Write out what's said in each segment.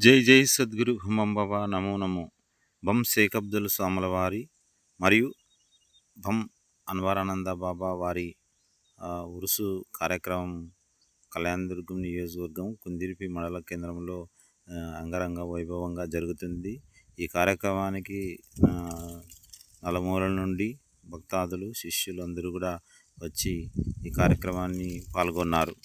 జై జై సద్గురు హుమంబవ నమో నమో. బం షేక్ అబ్దుల్ సామల వారి మరియు బం అన్వరానంద బాబా వారి ఉరుసు కార్యక్రమం కళ్యాణదుర్గం నియోజకవర్గం కుందిరిపి మండల కేంద్రంలో అంగరంగ వైభవంగా జరుగుతుంది. ఈ కార్యక్రమానికి నలుమూలల నుండి భక్తాదులు శిష్యులు అందరూ కూడా వచ్చి ఈ కార్యక్రమాన్ని పాల్గొన్నారు.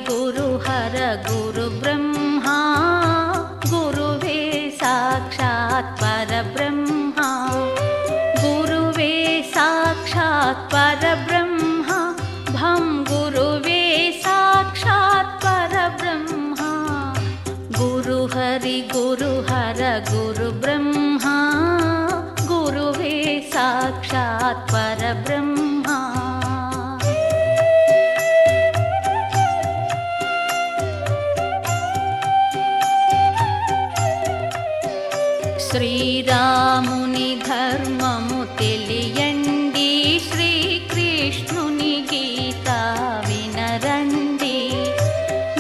गुरु हर गुरु ब्रह्मा गुरुवे साक्षात् परब्रह्मा गुरुवे साक्षात् परब्रह्मा भं गुरुवे साक्षात् परब्रह्मा गुरु हर गुरु ब्रह्मा गुरुवे साक्षात् परब्रह्मा శ్రీరాముని ధర్మము తెలియండి, శ్రీకృష్ణుని గీత వినరండి,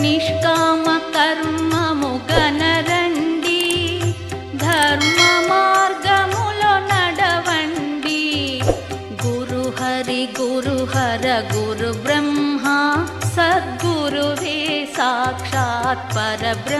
నిష్కామ కర్మము గనరండి, ధర్మ మార్గములో నడవండి. గురు హర గురు బ్రహ్మ సద్గురువే సాక్షాత్ పరబ్రహ్మ.